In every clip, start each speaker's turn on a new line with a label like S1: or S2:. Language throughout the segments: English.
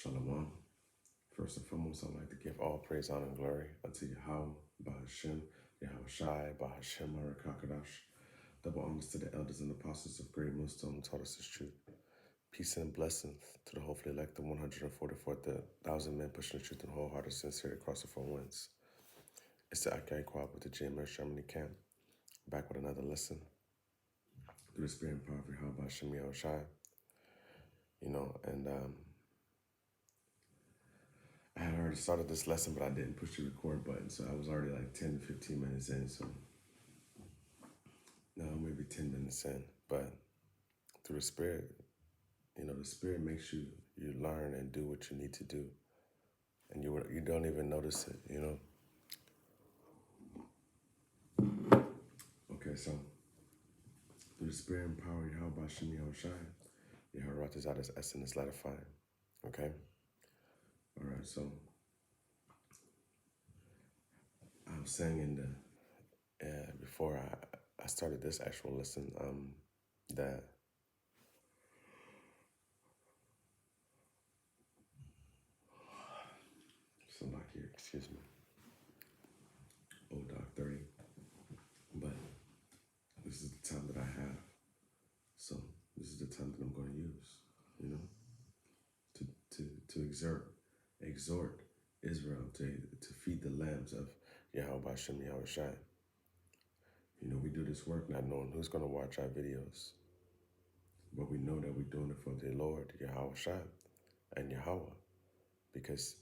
S1: Shalom. First and foremost, I'd like to give all praise, honor, and glory unto Yahweh, Bahashem, Yahweh Shai, Bahashem, Harakakadash. Double honors to the elders and apostles of Great Millstone who taught us this truth. Peace and blessings to the hopefully elect, the 144,000 men pushing the truth and wholehearted sincerity across the four winds. It's the Akai Quad with the GMS Germany camp. Back with another lesson through the spirit and power of Yahweh, Bahashem, Yahweh Shai. I had already started this lesson, but I didn't push the record button, so I was already like 10 to 15 minutes in, so no, maybe 10 minutes in, but through the Spirit, the Spirit makes you learn and do what you need to do, and you don't even notice it, Okay, so through the Spirit and power, Yahweh Bashim Yahweh Shai, Yahweh Ratazat is S in this letter 5, okay? All right, so I was saying before I started this actual lesson, that somebody here, excuse me, old dog 30, but this is the time that I have, so this is the time that I'm going to use, to exhort Israel to feed the lambs of Yahweh Bashem Yahweh Shai. We do this work not knowing who's going to watch our videos, but we know that we're doing it for the Lord, Yahweh Shai, and Yahweh, because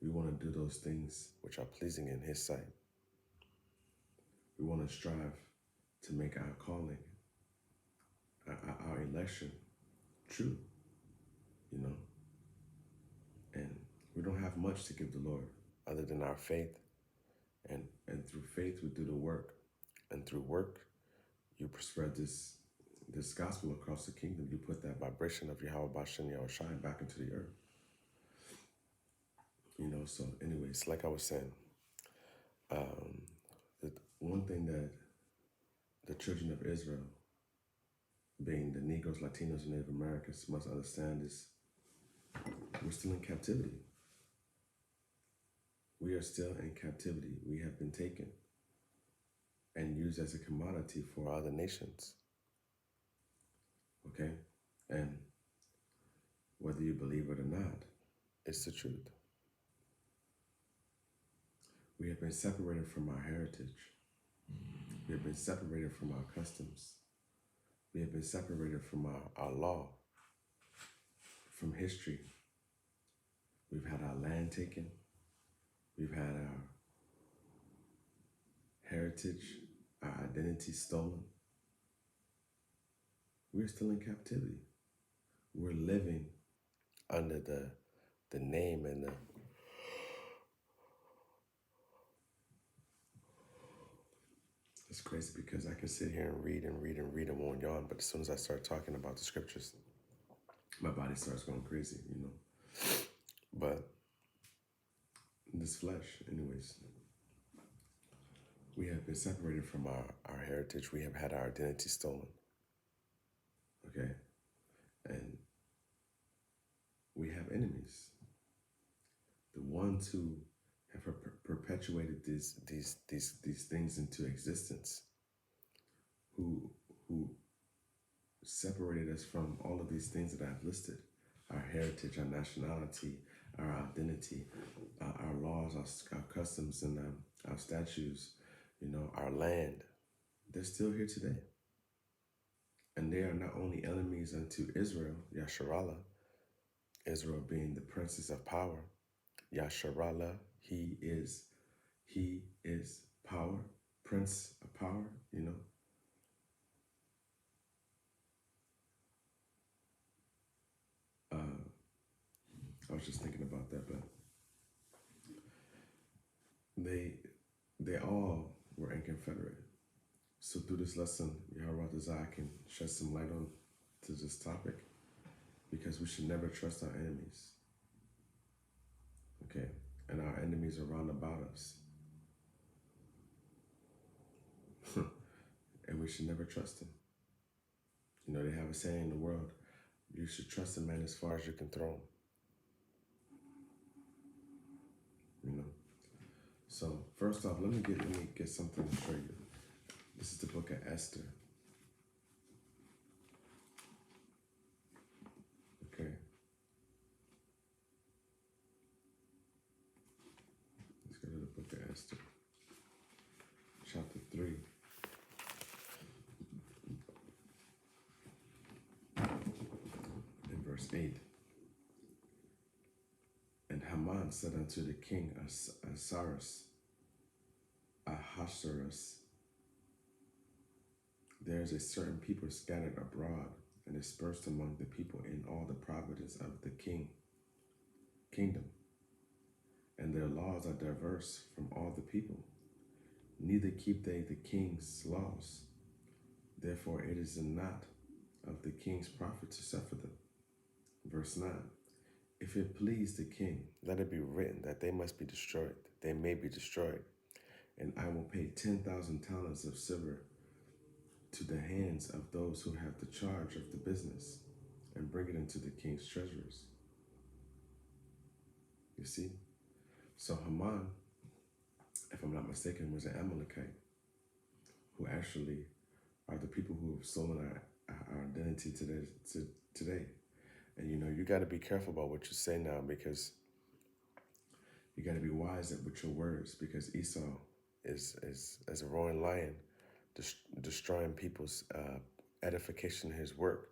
S1: we want to do those things which are pleasing in His sight. We want to strive to make our calling, our election true, and we don't have much to give the Lord other than our faith, and through faith we do the work, and through work you spread this gospel across the kingdom. You put that vibration of Yahweh Bashem Yahweh Shai back into the earth. So anyways, like I was saying, the one thing that the children of Israel, being the Negroes, Latinos, and Native Americans, must understand is we're still in captivity. We are still in captivity. We have been taken and used as a commodity for other nations. Okay? And whether you believe it or not, it's the truth. We have been separated from our heritage. We have been separated from our customs. We have been separated from our law, from history. We've had our land taken. We've had our heritage, our identity stolen. We're still in captivity. We're living under the name and the It's crazy because I can sit here and read and won't yawn, but as soon as I start talking about the scriptures, my body starts going crazy, But this flesh, anyways, we have been separated from our heritage. We have had our identity stolen. Okay? And we have enemies. The ones who have perpetuated these things into existence, who separated us from all of these things that I've listed: our heritage, our nationality, our identity, our laws, our customs, and our statutes, our land. They're still here today. And they are not only enemies unto Israel, Yasharallah, Israel being the princess of power. Yasharallah, he is power, prince of power, I was just thinking about that, but they all were in Confederate. So through this lesson, Yahweh Razak can shed some light on to this topic, because we should never trust our enemies. Okay, and our enemies are round about us. And we should never trust them. They have a saying in the world: you should trust a man as far as you can throw him. So first off, let me get something straight. This is the book of Esther. Okay. Let's go to the book of Esther, chapter 3, and verse 8. And Haman said unto the king Ahasuerus, there is a certain people scattered abroad and dispersed among the people in all the provinces of the kingdom, and their laws are diverse from all the people, neither keep they the king's laws. Therefore it is not of the king's profit to suffer them. Verse 9. If it please the king, let it be written that they must be destroyed, they may be destroyed, and I will pay 10,000 talents of silver to the hands of those who have the charge of the business, and bring it into the king's treasuries. You see? So Haman, if I'm not mistaken, was an Amalekite, who actually are the people who have stolen our identity today. And you got to be careful about what you say now, because you got to be wise with your words, because Esau is as a roaring lion, destroying people's edification in his work.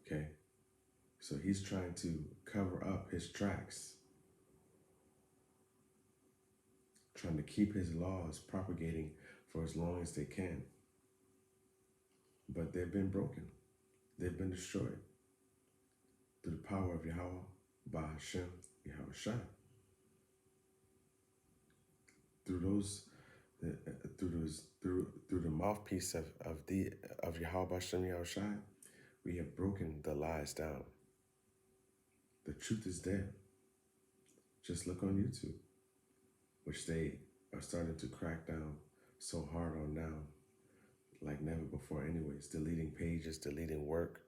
S1: Okay, so he's trying to cover up his tracks, trying to keep his laws propagating for as long as they can. But they've been broken. They've been destroyed through the power of Yahweh, Bahashem, Yahushua. Through the mouthpiece of Yahweh, Bahashem, Yahushua, we have broken the lies down. The truth is there. Just look on YouTube, which they are starting to crack down so hard on now, like never before anyways. Deleting pages, deleting work.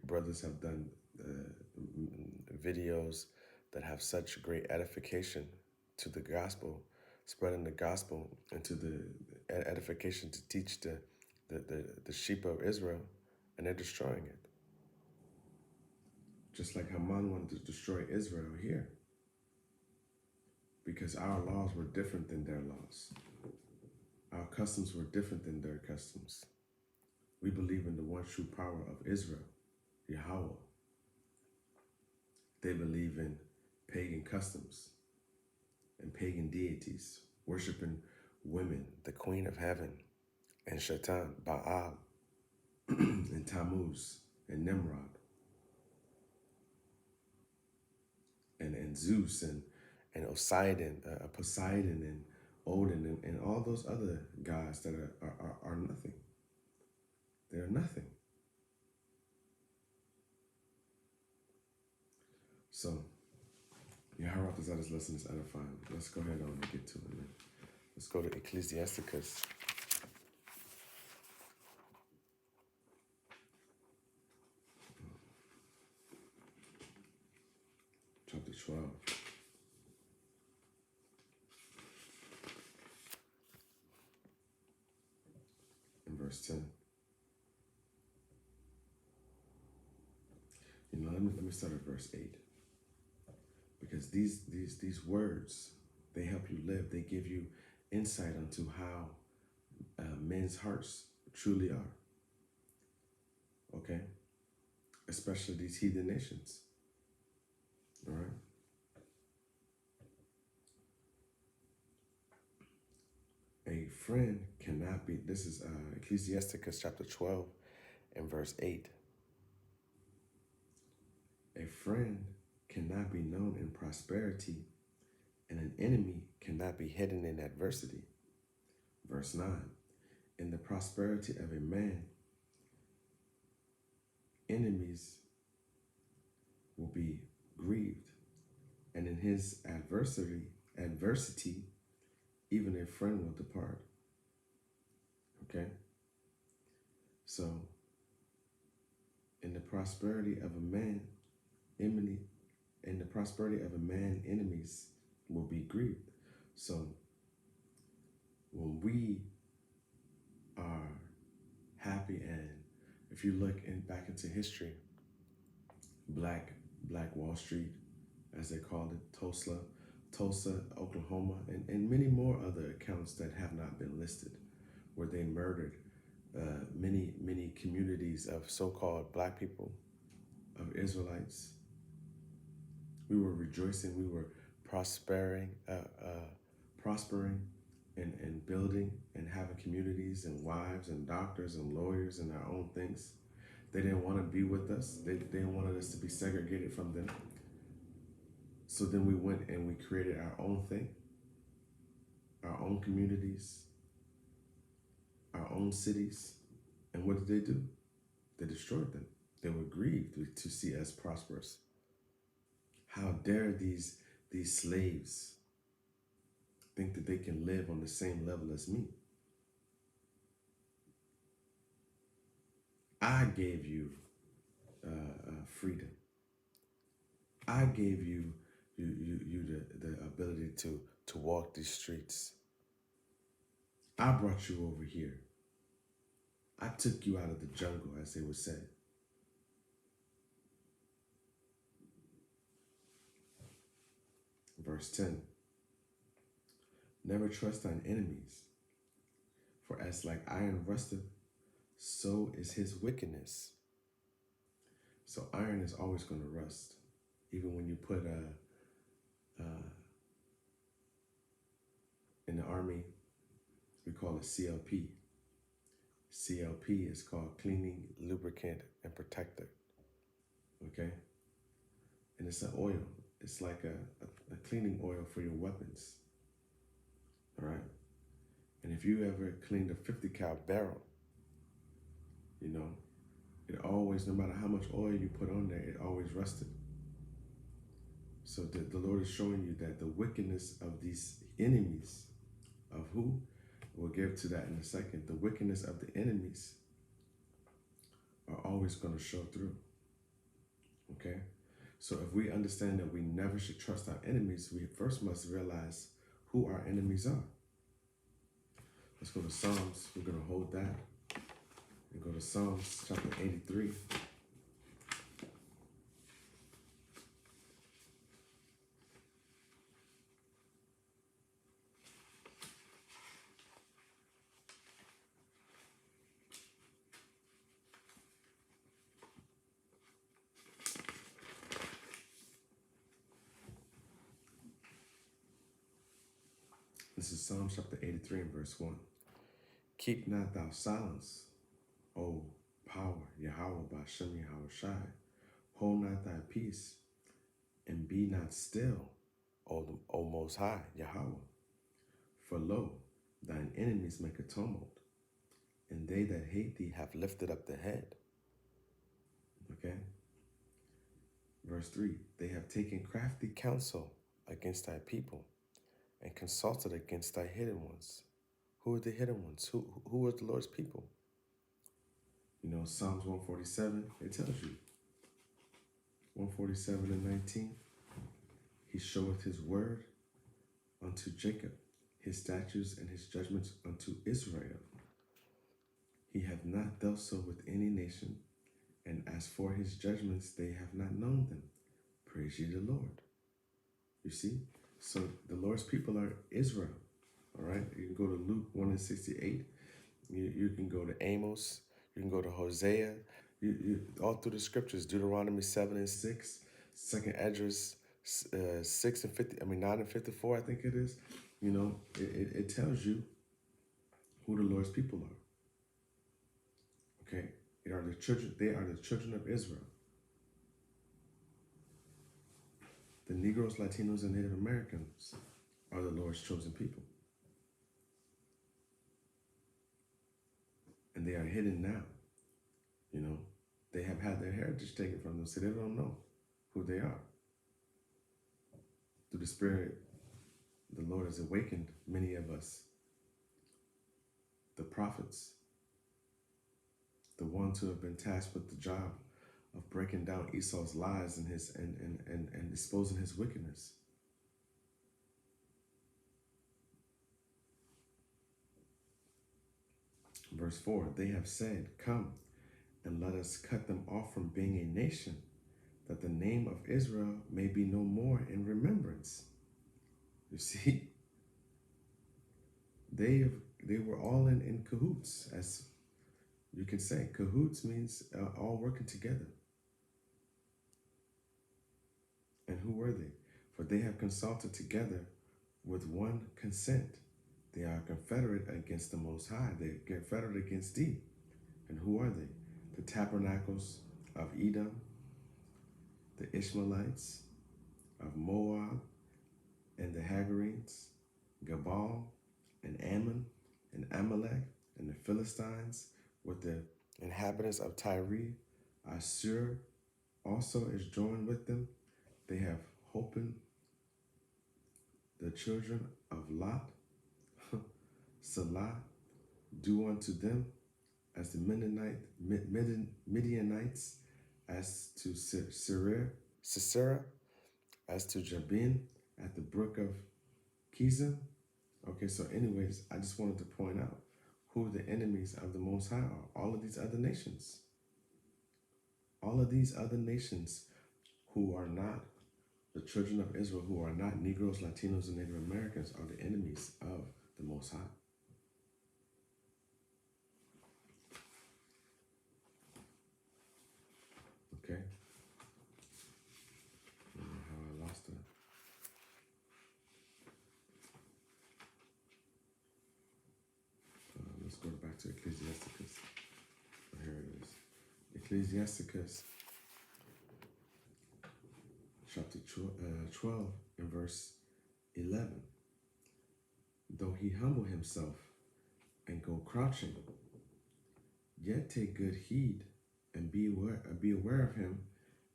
S1: Brothers have done videos that have such great edification to the gospel, spreading the gospel into the edification to teach the sheep of Israel, and they're destroying it. Just like Haman wanted to destroy Israel here, because our laws were different than their laws. Our customs were different than their customs. We believe in the one true power of Israel, Yahweh. They believe in pagan customs and pagan deities, worshiping women, the queen of heaven, and Shaitan, Baal, and Tammuz, and Nimrod, and Zeus, and Poseidon, and Odin, and all those other gods that are nothing. They're nothing. So, Yahweh, this lesson is edifying. Let's go ahead and get to it, man. Let's go to Ecclesiasticus. Chapter 12. And verse 10. Let me start at verse 8. Because these words, they help you live. They give you insight into how men's hearts truly are. Okay? Especially these heathen nations. All right? A friend cannot be, this is Ecclesiasticus chapter 12 and verse 8. A friend cannot be known in prosperity, and an enemy cannot be hidden in adversity. Verse 9. In the prosperity of a man, enemies will be grieved, and in his adversity, even a friend will depart. Okay? So, in the prosperity of a man, enemies will be grieved. So when we are happy, and if you look back into history, Black Wall Street, as they called it, Tulsa, Oklahoma, and many more other accounts that have not been listed, where they murdered many communities of so-called black people, of Israelites. We were rejoicing, we were prospering, prospering, and building and having communities and wives and doctors and lawyers and our own things. They didn't want to be with us. They wanted us to be segregated from them. So then we went and we created our own thing, our own communities, our own cities. And what did they do? They destroyed them. They were grieved to see us prosperous. How dare these slaves think that they can live on the same level as me? I gave you freedom. I gave you the ability to walk these streets. I brought you over here. I took you out of the jungle, as they would say. Verse 10. Never trust thine enemies, for as like iron rusteth, so is his wickedness. So iron is always going to rust. Even when you put in the army, we call it CLP. CLP is called cleaning, lubricant, and protector. Okay? And it's an oil. It's like a cleaning oil for your weapons. All right? And if you ever cleaned a 50 cal barrel, you know, it always, no matter how much oil you put on there, it always rusted. So the Lord is showing you that the wickedness of these enemies, of who? We'll get to that in a second. The wickedness of the enemies are always going to show through. Okay? So if we understand that we never should trust our enemies, we first must realize who our enemies are. Let's go to Psalms. We're going to hold that. And go to Psalms chapter 83. This is Psalm chapter 83 and verse 1. Keep not thou silence, O power, Yahweh, Ba'ashem Yahweh Shai. Hold not thy peace, and be not still, O Most High, Yahweh. For lo, thine enemies make a tumult, and they that hate thee have lifted up the head. Okay? Verse 3, they have taken crafty counsel against thy people, and consulted against thy hidden ones. Who are the hidden ones? Who are the Lord's people? You know, Psalms 147, it tells you. 147 and 19. He showeth his word unto Jacob, his statutes and his judgments unto Israel. He hath not dealt so with any nation, and as for his judgments, they have not known them. Praise ye the Lord. You see? So the Lord's people are Israel. All right? You can go to Luke 1 and 68. You can go to Amos. You can go to Hosea. All through the scriptures, Deuteronomy 7 and 6, 2nd Esdras 6 and 50, 9 and 54, I think it is. You know, it tells you who the Lord's people are. Okay? They are the children of Israel. The Negroes, Latinos, and Native Americans are the Lord's chosen people. And they are hidden now. You know, they have had their heritage taken from them, so they don't know who they are. Through the Spirit, the Lord has awakened many of us, the prophets, the ones who have been tasked with the job of breaking down Esau's lies and his and exposing his wickedness. Verse 4, they have said, come and let us cut them off from being a nation, that the name of Israel may be no more in remembrance. You see, they were all in cahoots, as you can say. Cahoots means all working together. And who were they? For they have consulted together with one consent. They are confederate against the Most High. They are confederate against thee. And who are they? The tabernacles of Edom, the Ishmaelites of Moab, and the Hagarenes, Gabal, and Ammon, and Amalek, and the Philistines, with the inhabitants of Tyre. Assur also is joined with them. They have holpen the children of Lot. Salah, do unto them as the Midianites, as to Sisera, as to Jabin at the brook of Kizim. Okay, so anyways, I just wanted to point out who the enemies of the Most High are. All of these other nations. All of these other nations who are not the children of Israel, who are not Negroes, Latinos, and Native Americans, are the enemies of the Most High. Okay? I don't know how I lost it. Let's go back to Ecclesiasticus. Oh, here it is. Ecclesiasticus chapter 12 and verse 11. Though he humble himself and go crouching, yet take good heed and be aware of him,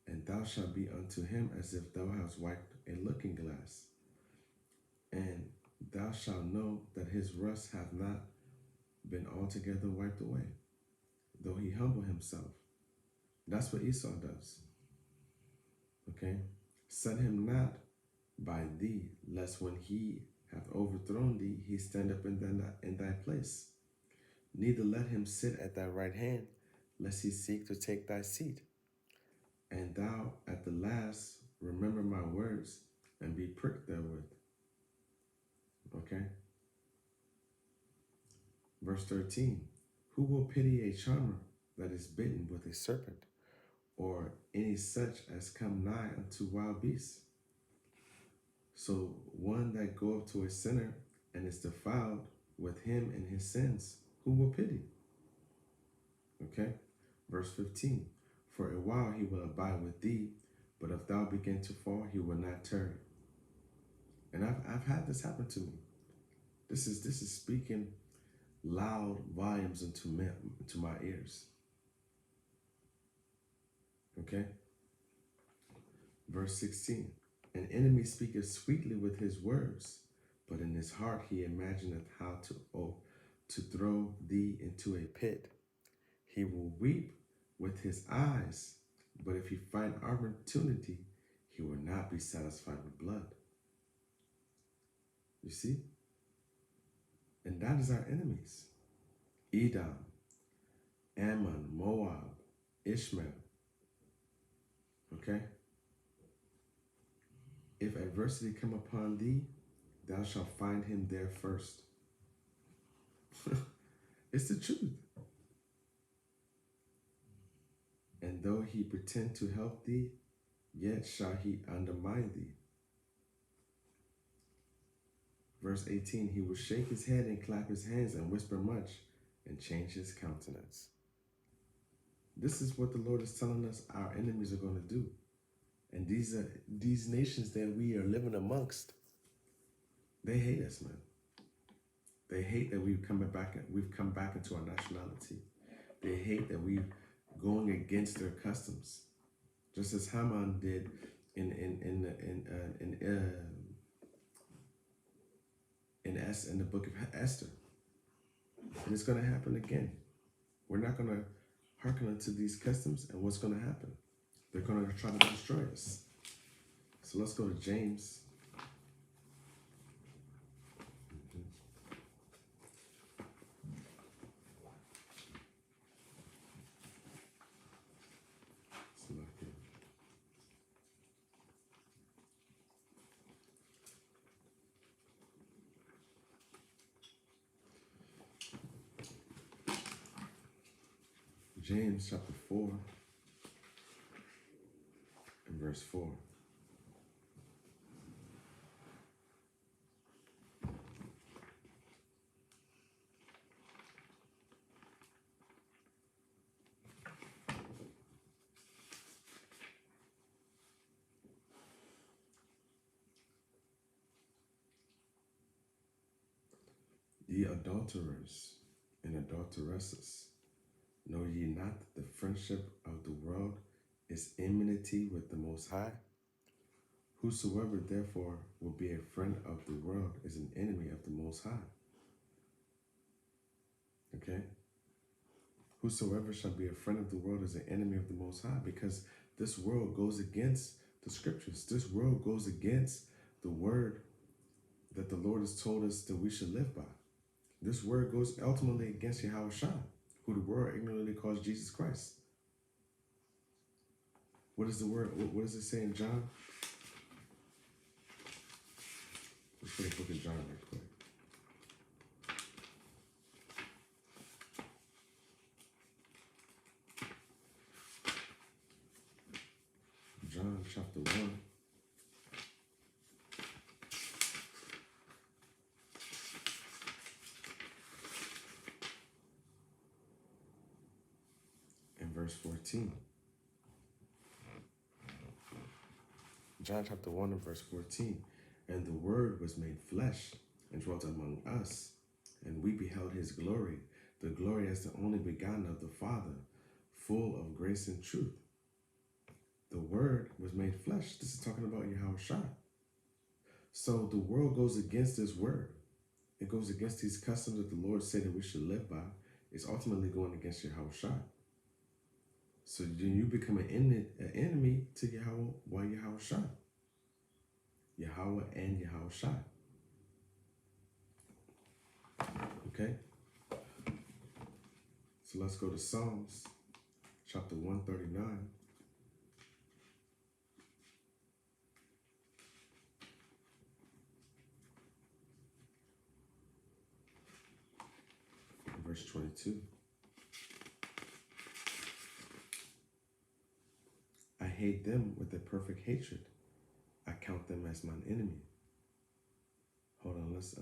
S1: and thou shalt be unto him as if thou hast wiped a looking glass. And thou shalt know that his rust hath not been altogether wiped away, though he humble himself. That's what Esau does. Okay? Set him not by thee, lest when he hath overthrown thee, he stand up in thy place. Neither let him sit at thy right hand, lest he seek to take thy seat. And thou at the last remember my words and be pricked therewith. Okay? Verse 13. Who will pity a charmer that is bitten with a serpent, or any such as come nigh unto wild beasts? So one that go up to a sinner and is defiled with him in his sins, who will pity? Okay? Verse 15. For a while he will abide with thee, but if thou begin to fall, he will not tarry. And I've had this happen to me. This is speaking loud volumes into my ears. Okay? Verse 16. An enemy speaketh sweetly with his words, but in his heart he imagineth how to throw thee into a pit. He will weep with his eyes, but if he find opportunity, he will not be satisfied with blood. You see? And that is our enemies. Edom, Ammon, Moab, Ishmael. Okay? If adversity come upon thee, thou shalt find him there first. It's the truth. And though he pretend to help thee, yet shall he undermine thee. Verse 18, he will shake his head and clap his hands and whisper much and change his countenance. This is what the Lord is telling us our enemies are going to do. And these nations that we are living amongst, they hate us, man. They hate that we've come back into our nationality. They hate that we're going against their customs, just as Haman did in the book of Esther. And it's going to happen again. We're not going to hearken unto these customs, and what's going to happen? They're going to try to destroy us. So let's go to James. James chapter 4 and verse 4. Ye adulterers and adulteresses, know ye not that the friendship of the world is enmity with the Most High? Whosoever therefore will be a friend of the world is an enemy of the Most High. Okay? Whosoever shall be a friend of the world is an enemy of the Most High, because this world goes against the scriptures. This world goes against the word that the Lord has told us that we should live by. This word goes ultimately against Yahweh Shai, who the world ignorantly calls Jesus Christ. What is the word? What does it say in John? Let's put a book of John real quick. John chapter 1. And verse 14. John chapter 1 and verse 14. And the word was made flesh and dwelt among us, and we beheld his glory, the glory as the only begotten of the Father, full of grace and truth. The word was made flesh. This is talking about Yahweh Shai. So the world goes against this word. It goes against these customs that the Lord said that we should live by. It's ultimately going against Yahweh Shai. So then you become an enemy to Yahweh while Yahweh Shai. Yahweh and Yahweh Shai. Okay? So let's go to Psalms chapter 139. Verse 22. I hate them with a perfect hatred. I count them as mine enemy. Hold on, let's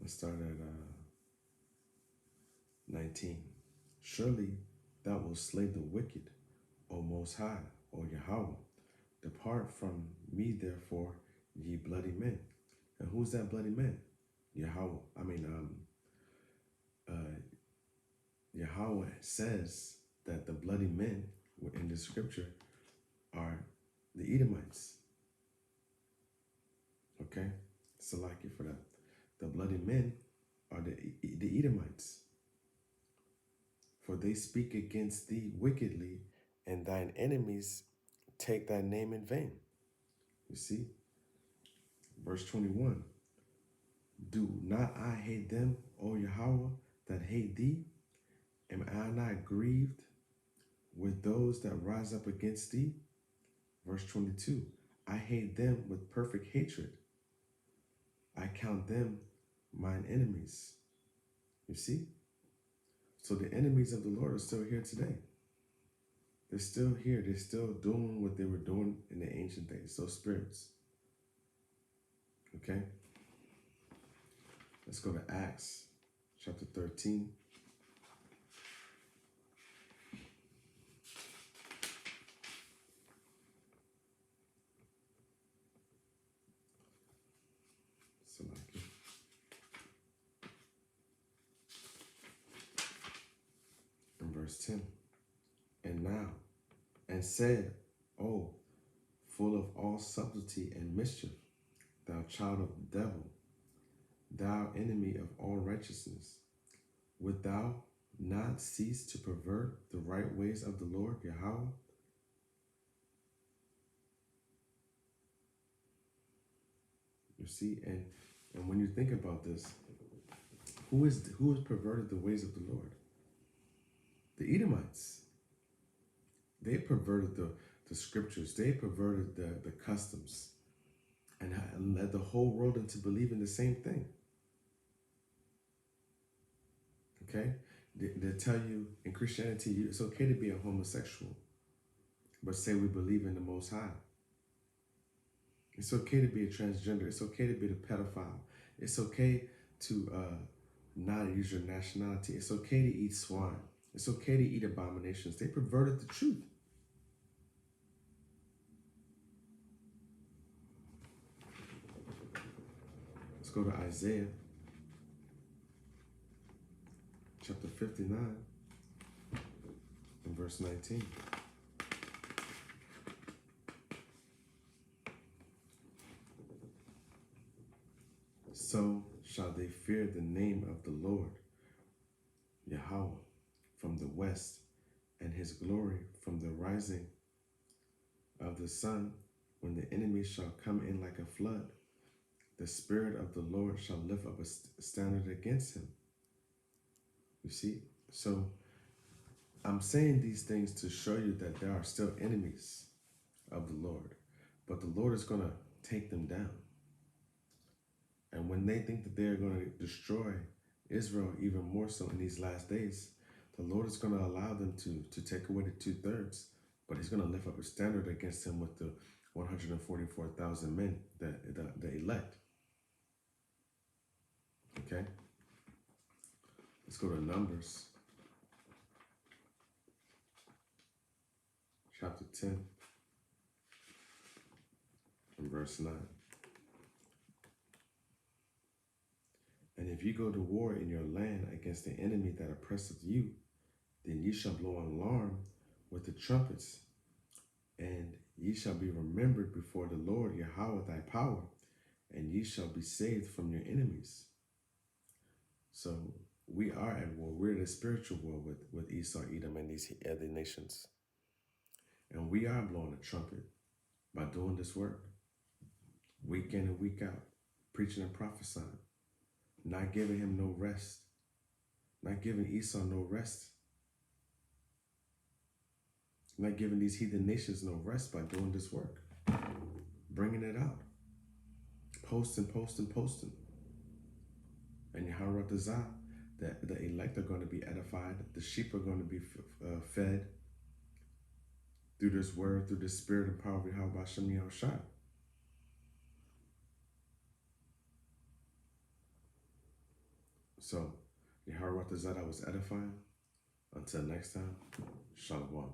S1: start at 19. Surely thou wilt slay the wicked, O Most High, O Yahweh. Depart from me, therefore, ye bloody men. And who's that bloody man? Yahweh. Yahweh says that the bloody men in the scripture are the Edomites. Okay? Salaki for that. The bloody men are the Edomites. For they speak against thee wickedly, and thine enemies take thy name in vain. You see? Verse 21. Do not I hate them, O Yahweh, that hate thee? Am I not grieved with those that rise up against thee? Verse 22. I hate them with perfect hatred. I count them mine enemies. You see? So the enemies of the Lord are still here today. They're still here. They're still doing what they were doing in the ancient days. Those spirits. Okay? Let's go to Acts chapter 13. In verse 10. And now, and said, O, full of all subtlety and mischief, thou child of the devil, thou enemy of all righteousness, wilt thou not cease to pervert the right ways of the Lord Yahweh? You see, and And when you think about this, who has perverted the ways of the Lord? The Edomites. They perverted the scriptures. They perverted the customs and led the whole world into believing the same thing. Okay? They tell you in Christianity, it's okay to be a homosexual, but say we believe in the Most High. It's okay to be a transgender. It's okay to be a pedophile. It's okay to not use your nationality. It's okay to eat swine. It's okay to eat abominations. They perverted the truth. Let's go to Isaiah chapter 59 and verse 19. So shall they fear the name of the Lord, Yahweh, from the west, and his glory from the rising of the sun, when the enemy shall come in like a flood. The Spirit of the Lord shall lift up a standard against him. You see? So I'm saying these things to show you that there are still enemies of the Lord, but the Lord is going to take them down. And when they think that they're going to destroy Israel even more so in these last days, the Lord is going to allow them to take away the 2/3, but he's going to lift up a standard against him with the 144,000 men, the elect. Okay? Let's go to Numbers chapter 10 and verse 9. And if you go to war in your land against the enemy that oppresseth you, then ye shall blow an alarm with the trumpets, and ye shall be remembered before the Lord Yahweh thy power, and ye shall be saved from your enemies. So we are at war. We're in a spiritual war with Esau, Edom, and these other nations. And we are blowing a trumpet by doing this work, week in and week out, preaching and prophesying, not giving him no rest, not giving Esau no rest, not giving these heathen nations no rest by doing this work, bringing it out, posting. And Yahweh Ratazah, the elect are going to be edified, the sheep are going to be fed through this word, through the spirit and power of Yahweh Hashem Yahushua. So, Yahweh Ratazah was edifying. Until next time, Shalom.